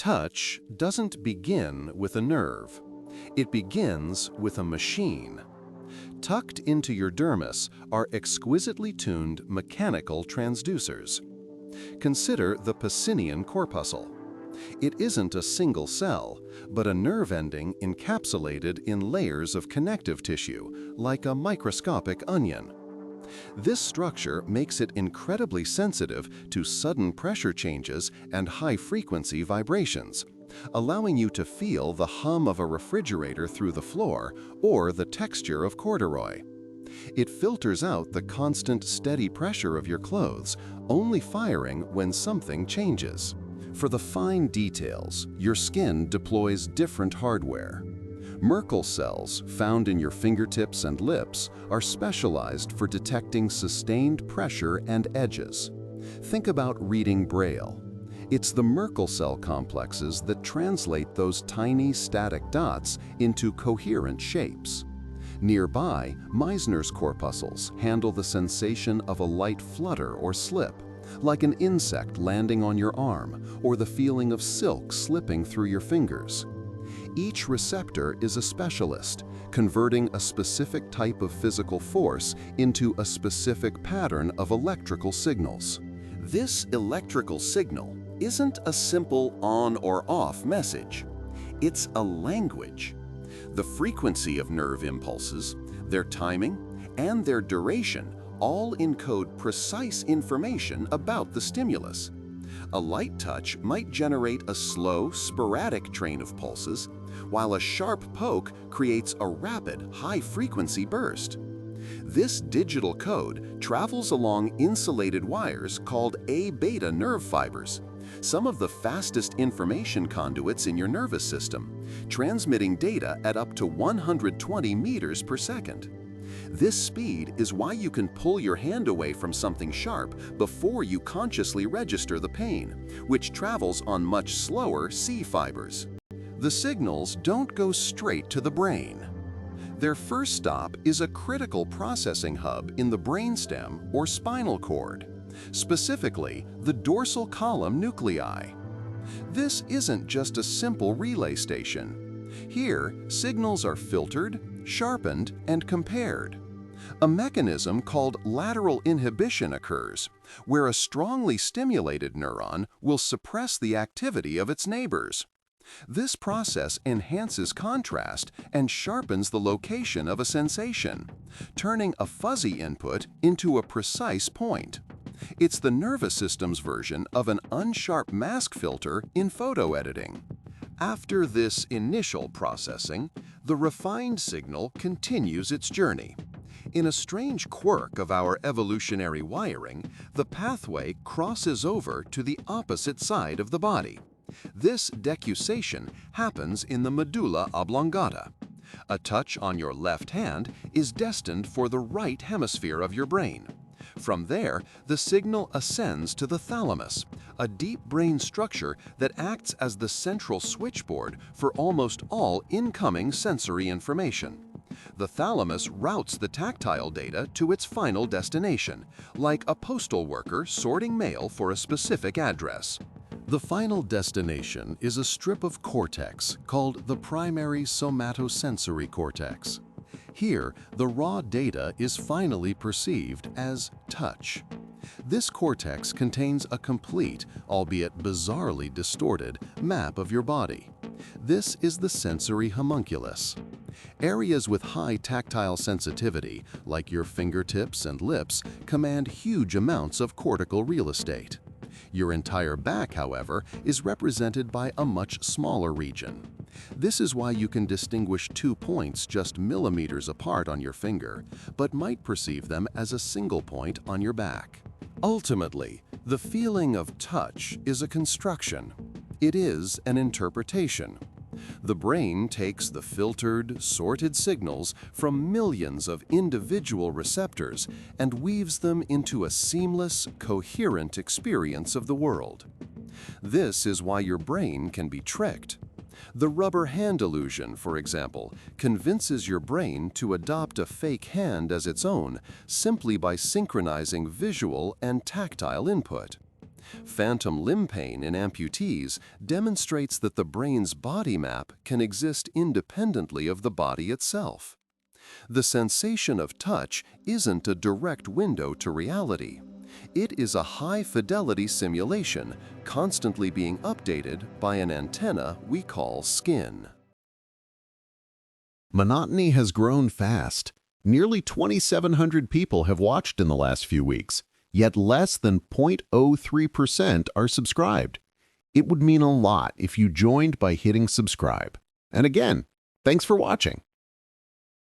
Touch doesn't begin with a nerve. It begins with a machine. Tucked into your dermis are exquisitely tuned mechanical transducers. Consider the Pacinian corpuscle. It isn't a single cell, but a nerve ending encapsulated in layers of connective tissue, like a microscopic onion. This structure makes it incredibly sensitive to sudden pressure changes and high-frequency vibrations, allowing you to feel the hum of a refrigerator through the floor or the texture of corduroy. It filters out the constant, steady pressure of your clothes, only firing when something changes. For the fine details, your skin deploys different hardware. Merkel cells, found in your fingertips and lips, are specialized for detecting sustained pressure and edges. Think about reading Braille. It's the Merkel cell complexes that translate those tiny static dots into coherent shapes. Nearby, Meissner's corpuscles handle the sensation of a light flutter or slip, like an insect landing on your arm or the feeling of silk slipping through your fingers. Each receptor is a specialist, converting a specific type of physical force into a specific pattern of electrical signals. This electrical signal isn't a simple on or off message. It's a language. The frequency of nerve impulses, their timing, and their duration all encode precise information about the stimulus. A light touch might generate a slow, sporadic train of pulses, while a sharp poke creates a rapid, high-frequency burst. This digital code travels along insulated wires called A-beta nerve fibers, some of the fastest information conduits in your nervous system, transmitting data at up to 120 meters per second. This speed is why you can pull your hand away from something sharp before you consciously register the pain, which travels on much slower C fibers. The signals don't go straight to the brain. Their first stop is a critical processing hub in the brainstem or spinal cord, specifically the dorsal column nuclei. This isn't just a simple relay station. Here, signals are filtered, sharpened, and compared. A mechanism called lateral inhibition occurs, where a strongly stimulated neuron will suppress the activity of its neighbors. This process enhances contrast and sharpens the location of a sensation, turning a fuzzy input into a precise point. It's the nervous system's version of an unsharp mask filter in photo editing. After this initial processing, the refined signal continues its journey. In a strange quirk of our evolutionary wiring, the pathway crosses over to the opposite side of the body. This decussation happens in the medulla oblongata. A touch on your left hand is destined for the right hemisphere of your brain. From there, the signal ascends to the thalamus, a deep brain structure that acts as the central switchboard for almost all incoming sensory information. The thalamus routes the tactile data to its final destination, like a postal worker sorting mail for a specific address. The final destination is a strip of cortex called the primary somatosensory cortex. Here, the raw data is finally perceived as touch. This cortex contains a complete, albeit bizarrely distorted, map of your body. This is the sensory homunculus. Areas with high tactile sensitivity, like your fingertips and lips, command huge amounts of cortical real estate. Your entire back, however, is represented by a much smaller region. This is why you can distinguish 2 points just millimeters apart on your finger, but might perceive them as a single point on your back. Ultimately, the feeling of touch is a construction. It is an interpretation. The brain takes the filtered, sorted signals from millions of individual receptors and weaves them into a seamless, coherent experience of the world. This is why your brain can be tricked. The rubber hand illusion, for example, convinces your brain to adopt a fake hand as its own simply by synchronizing visual and tactile input. Phantom limb pain in amputees demonstrates that the brain's body map can exist independently of the body itself. The sensation of touch isn't a direct window to reality. It is a high-fidelity simulation, constantly being updated by an antenna we call skin. Monotony has grown fast. Nearly 2,700 people have watched in the last few weeks, yet less than 0.03% are subscribed. It would mean a lot if you joined by hitting subscribe. And again, thanks for watching.